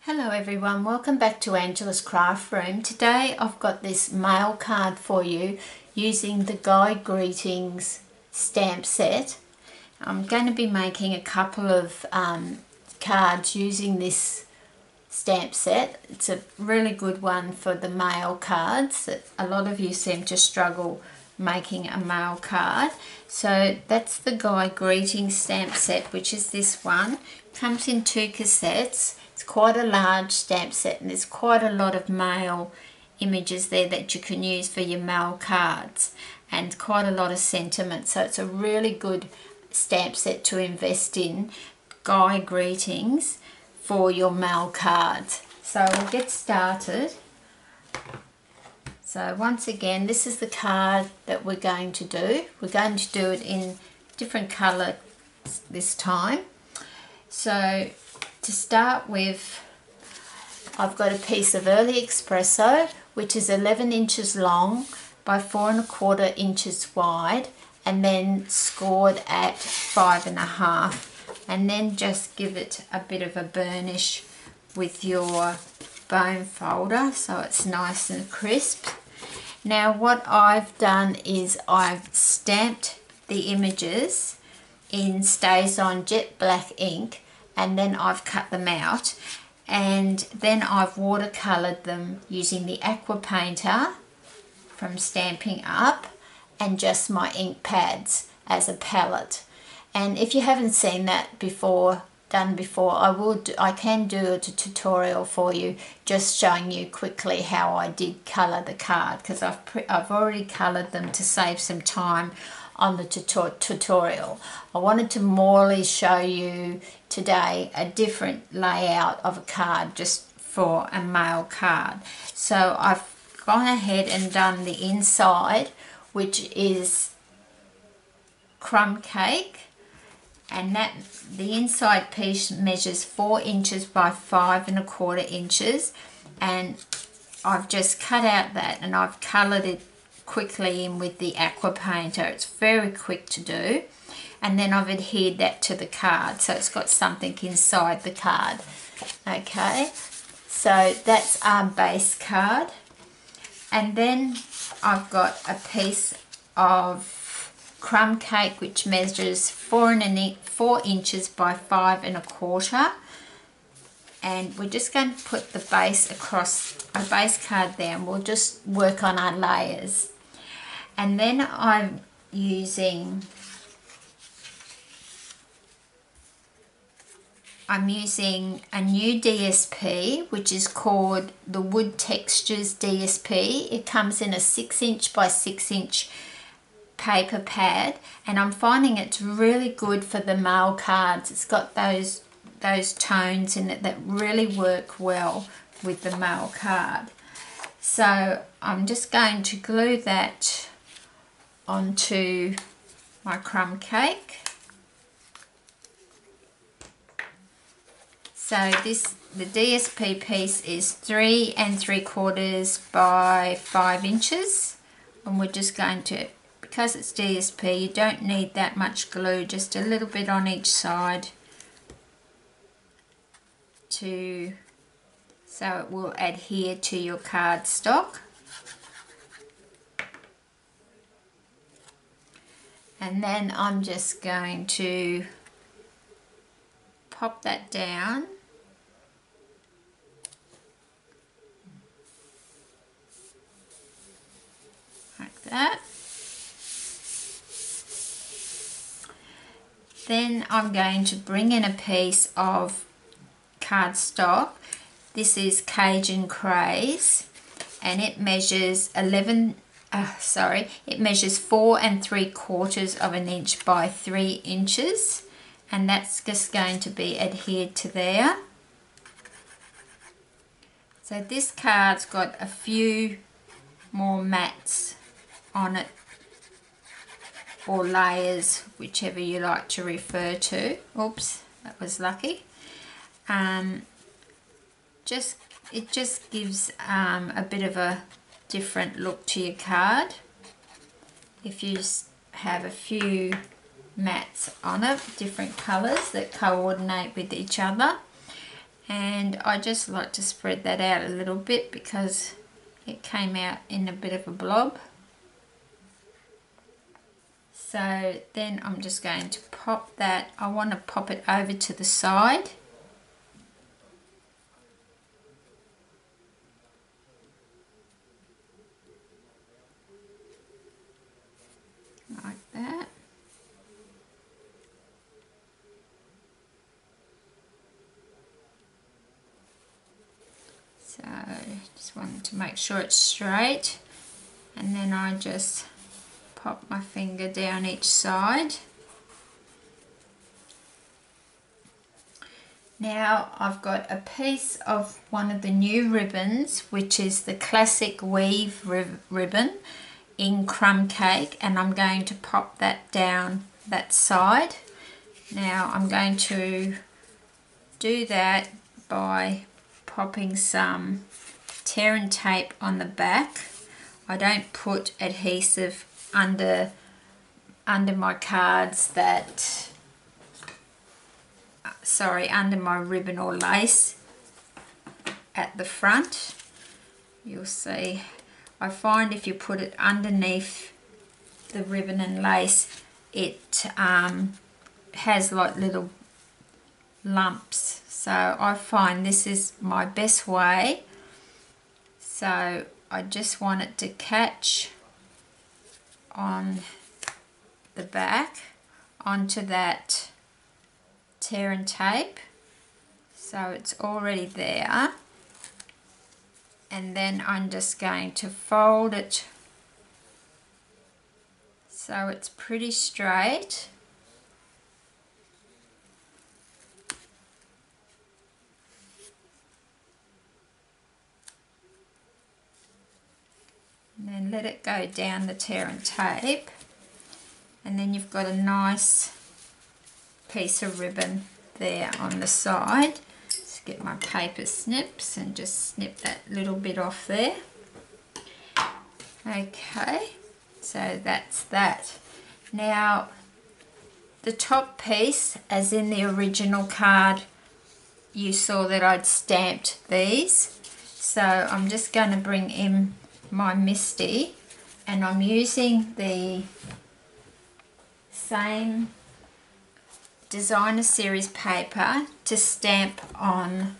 Hello everyone, welcome back to Angela's Craft Room. Today I've got this mail card for you using the Guy Greetings stamp set. I'm going to be making a couple of cards using this stamp set. It's a really good one for the mail cards. A lot of you seem to struggle making a mail card. So that's the Guy Greetings stamp set, which is this one. Comes in 2 cassettes. It's quite a large stamp set and there's quite a lot of mail images there that you can use for your mail cards and quite a lot of sentiment. So it's a really good stamp set to invest in, Guy Greetings, for your mail cards. So we'll get started. So once again, this is the card that we're going to do. We're going to do it in different colour this time. So to start with, I've got a piece of early espresso which is 11 inches long by 4 1/4 inches wide, and then scored at 5.5, and then just give it a bit of a burnish with your bone folder so it's nice and crisp. Now what I've done is I've stamped the images in StazOn jet black ink, and then I've cut them out, and then I've watercolored them using the aqua painter from Stampin' Up and just my ink pads as a palette. And if you haven't seen that done before, I can do a tutorial for you just showing you quickly how I did colour the card, because I've already coloured them to save some time on the tutorial. I wanted to morely show you today a different layout of a card just for a mail card. So I've gone ahead and done the inside, which is crumb cake, and that the inside piece measures 4 inches by 5 1/4 inches, and I've just cut out that and I've coloured it quickly in with the aqua painter. It's very quick to do, and then I've adhered that to the card so it's got something inside the card. Okay, so that's our base card, and then I've got a piece of crumb cake which measures 4 inches by 5 1/4, and we're just going to put the base across a base card there, and we'll just work on our layers. And then I'm using a new DSP which is called the Wood Textures DSP. It comes in a 6 inch by 6 inch paper pad, and I'm finding it's really good for the mail cards. It's got those tones in it that really work well with the mail card. So I'm just going to glue that onto my crumb cake. So the DSP piece is 3 3/4 by 5 inches, and we're just going to, because it's DSP, you don't need that much glue, just a little bit on each side so it will adhere to your cardstock. And then I'm just going to pop that down like that. Then I'm going to bring in a piece of cardstock. This is Cajun Craze, and it measures 4 3/4 inch by 3 inches, and that's just going to be adhered to there. So this card's got a few more mats on it, or layers, whichever you like to refer to. Oops, that was lucky. It just gives a bit of a different look to your card if you have a few mats on it, different colours that coordinate with each other. and I just like to spread that out a little bit because it came out in a bit of a blob. So then I'm just going to pop that, I want to pop it over to the side. Like that. So just wanted to make sure it's straight, and then I just pop my finger down each side. Now I've got a piece of one of the new ribbons, which is the classic weave ribbon in crumb cake, and I'm going to pop that down that side. Now I'm going to do that by popping some tear and tape on the back. I don't put adhesive under my cards that, under my ribbon or lace at the front. You'll see, I find if you put it underneath the ribbon and lace, it has like little lumps. So I find this is my best way. So I just want it to catch on the back onto that tear and tape, so it's already there, and then I'm just going to fold it so it's pretty straight. And then let it go down the tear and tape, and then you've got a nice piece of ribbon there on the side. Just get my paper snips and just snip that little bit off there. Okay, so that's that. Now the top piece, as in the original card, you saw that I'd stamped these. So I'm just going to bring in my Misty, and I'm using the same designer series paper to stamp on.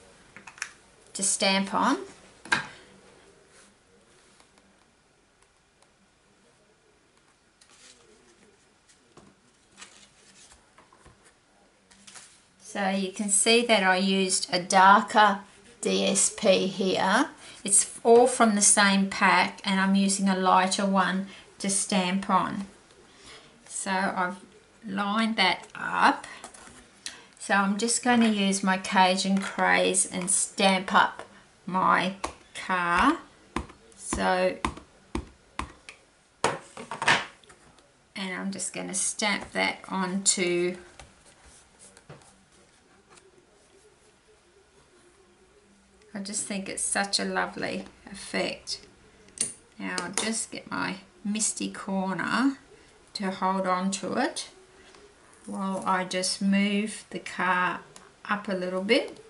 So you can see that I used a darker DSP here. It's all from the same pack, and I'm using a lighter one to stamp on. So I've lined that up. So I'm just going to use my Cajun Craze and stamp up my car. So, and I'm just going to stamp that onto I just think it's such a lovely effect. Now I'll just get my Misty corner to hold on to it while I just move the car up a little bit.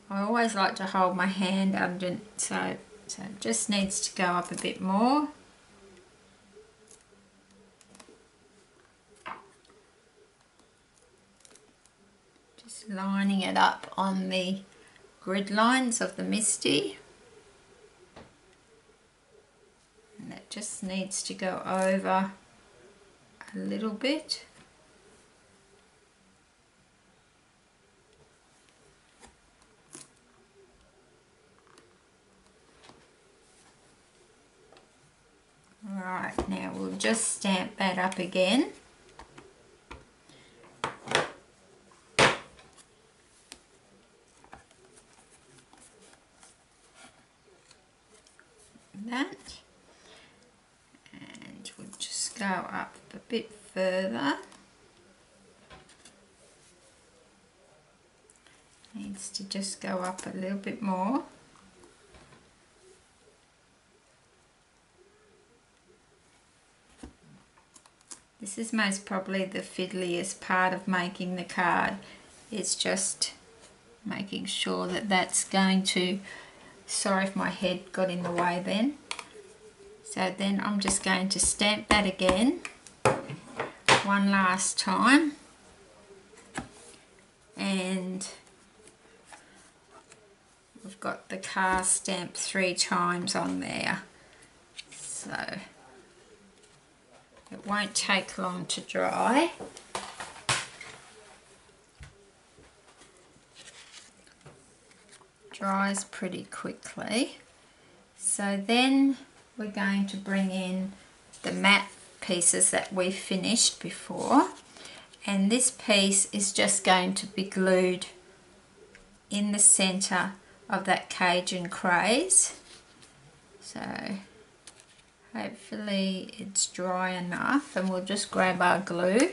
I always like to hold my hand under, so it just needs to go up a bit more. Just lining it up on the grid lines of the Misty, and that just needs to go over a little bit. Right, now we'll just stamp that up again. That, and we'll just go up a bit further. Needs to just go up a little bit more. This is most probably the fiddliest part of making the card. It's just making sure that that's going to, sorry if my head got in the way then. So then I'm just going to stamp that again, one last time, and we've got the car stamped 3 times on there. So it won't take long to dry. Dries pretty quickly. So then we're going to bring in the matte pieces that we finished before, and this piece is just going to be glued in the center of that Cajun craze. So hopefully it's dry enough, and we'll just grab our glue.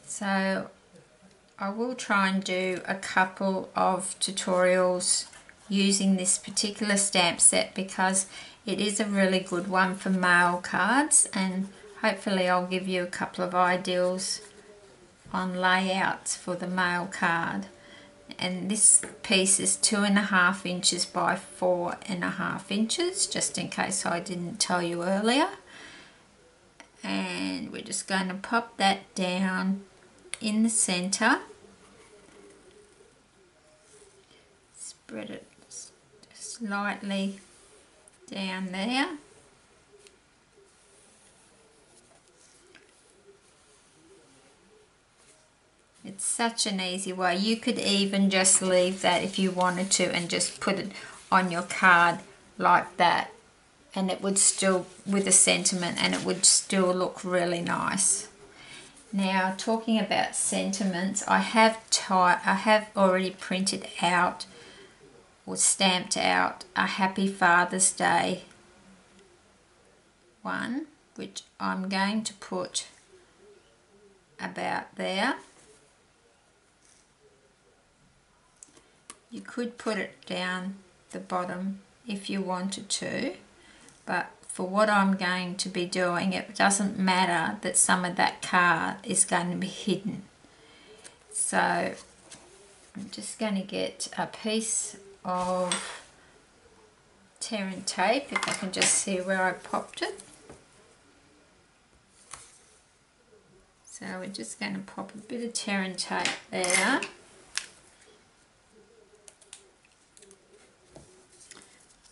So I will try and do a couple of tutorials using this particular stamp set because it is a really good one for mail cards, and hopefully I'll give you a couple of ideas on layouts for the mail card. And this piece is 2.5 inches by 4.5 inches, just in case I didn't tell you earlier. And we're just going to pop that down in the center. Spread it just lightly down there. It's such an easy way. You could even just leave that if you wanted to and just put it on your card like that, and it would still, with a sentiment, and it would still look really nice. Now, talking about sentiments, I have already printed out or stamped out a Happy Father's Day one, which I'm going to put about there. You could put it down the bottom if you wanted to, but for what I'm going to be doing, it doesn't matter that some of that card is going to be hidden. So I'm just going to get a piece of tear and tape, if I can just see where I popped it. So we're just going to pop a bit of tear and tape there.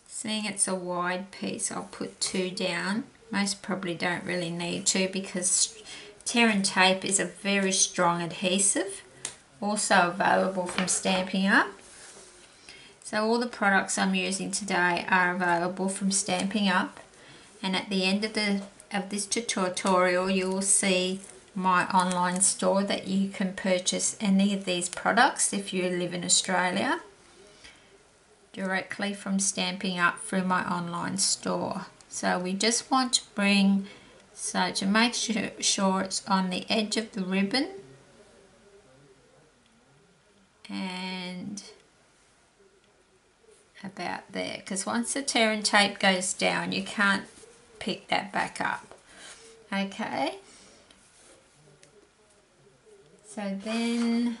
Seeing it's a wide piece, I'll put 2 down. Most probably don't really need to because tear and tape is a very strong adhesive, also available from Stampin' Up. So all the products I'm using today are available from Stampin' Up, and at the end of this tutorial you will see my online store that you can purchase any of these products if you live in Australia directly from Stampin' Up through my online store. So we just want to bring, so to make sure it's on the edge of the ribbon and about there, because once the tear and tape goes down you can't pick that back up. Okay, so then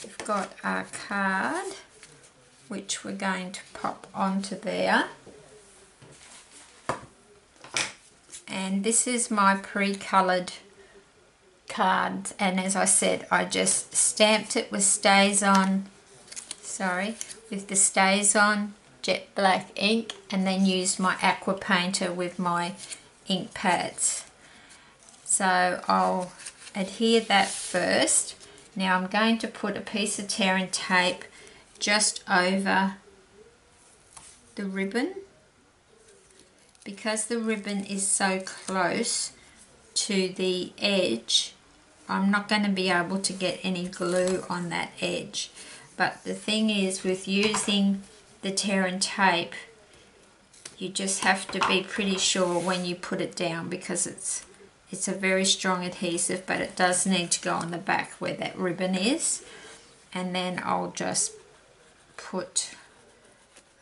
we've got our card which we're going to pop onto there, and this is my pre-coloured card, and as I said I just stamped it with StazOn, with the StazOn jet black ink, and then used my aqua painter with my ink pads. So I'll adhere that first. Now I'm going to put a piece of tear and tape just over the ribbon, because the ribbon is so close to the edge. I'm not going to be able to get any glue on that edge, but the thing is with using the tear and tape you just have to be pretty sure when you put it down, because it's a very strong adhesive, but it does need to go on the back where that ribbon is. And then I'll just put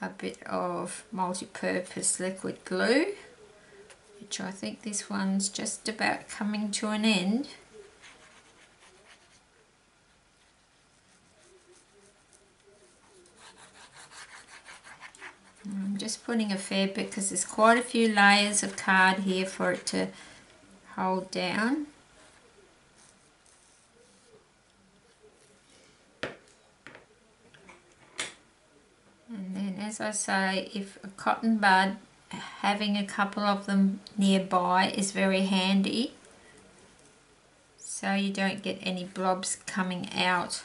a bit of multi-purpose liquid glue which I think this one's just about coming to an end. I'm just putting a fair bit because there's quite a few layers of card here for it to hold down. And then, as I say, if a cotton bud, having a couple of them nearby is very handy, so you don't get any blobs coming out.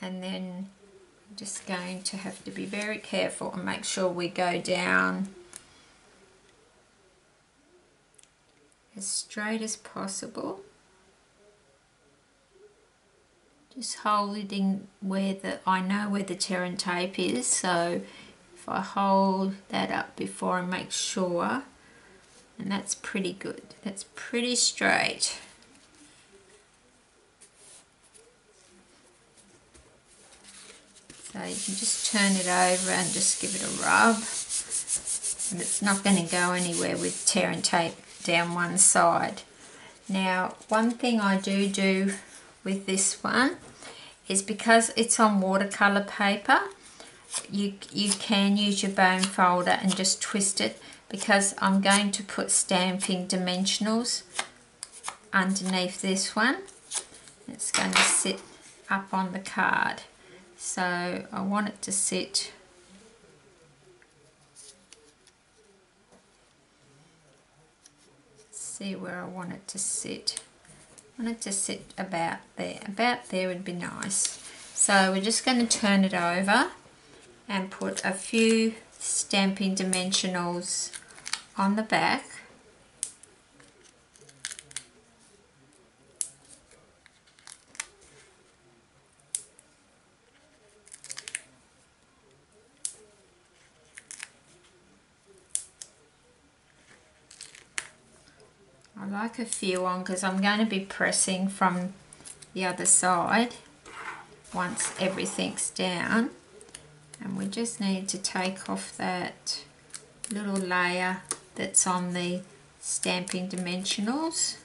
And then I'm just going to have to be very careful and make sure we go down as straight as possible. Just holding where I know where the tear and tape is, so if I hold that up before and make sure, and that's pretty good, that's pretty straight. So you can just turn it over and just give it a rub, and it's not going to go anywhere with tear and tape down one side. Now, one thing I do with this one is, because it's on watercolour paper, you can use your bone folder and just twist it, because I'm going to put stamping dimensionals underneath this one. It's going to sit up on the card, so I want it to sit see where I want it to sit. I want it to sit about there. About there would be nice. So we're just going to turn it over and put a few stamping dimensionals on the back. I like a few on because I'm going to be pressing from the other side once everything's down, and we just need to take off that little layer that's on the stamping dimensionals.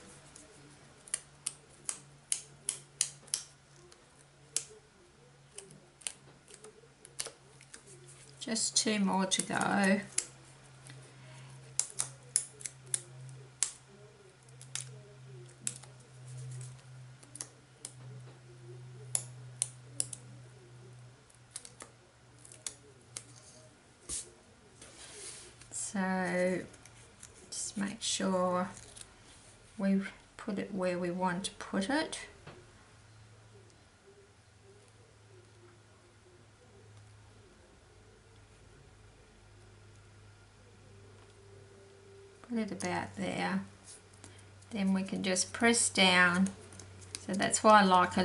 Just 2 more to go. So just make sure we put it where we want to put it. Put it about there. Then we can just press down. So that's why I like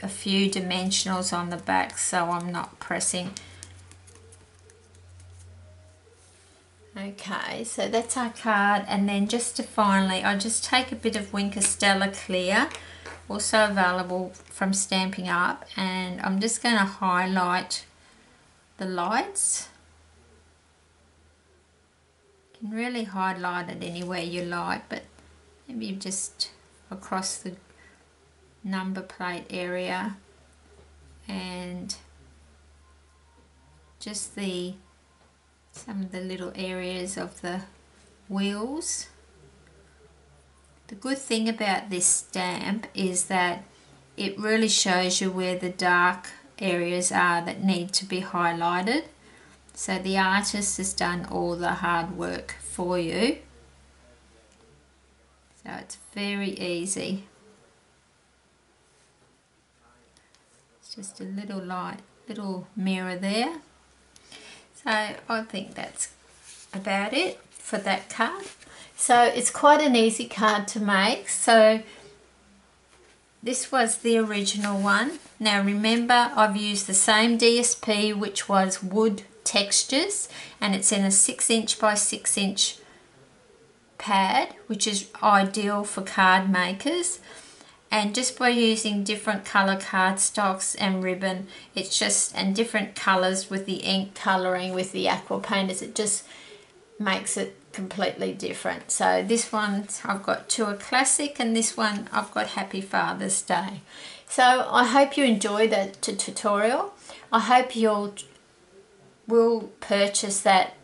a few dimensionals on the back, so I'm not pressing. Okay, so that's our card, and then just to finally, I just take a bit of Winker Stella Clear, also available from Stampin' Up, and I'm just going to highlight the lights. You can really highlight it anywhere you like, but maybe just across the number plate area and just some of the little areas of the wheels. The good thing about this stamp is that it really shows you where the dark areas are that need to be highlighted. So the artist has done all the hard work for you. So it's very easy. It's just a little mirror there. So I think that's about it for that card. So it's quite an easy card to make. So this was the original one. Now remember, I've used the same DSP, which was wood textures, and it's in a 6" by 6" pad, which is ideal for card makers. And just by using different colour cardstocks and ribbon, and different colours with the ink colouring with the aqua painters, it just makes it completely different. So this one I've got to a classic, and this one I've got Happy Father's Day. So I hope you enjoyed that tutorial. I hope you'll purchase that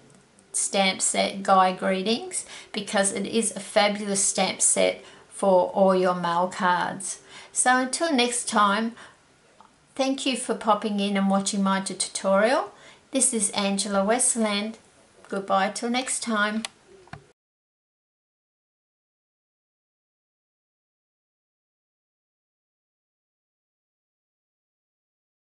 stamp set, Guy Greetings, because it is a fabulous stamp set for all your mail cards. So until next time, thank you for popping in and watching my tutorial. This is Angela Westland. Goodbye till next time.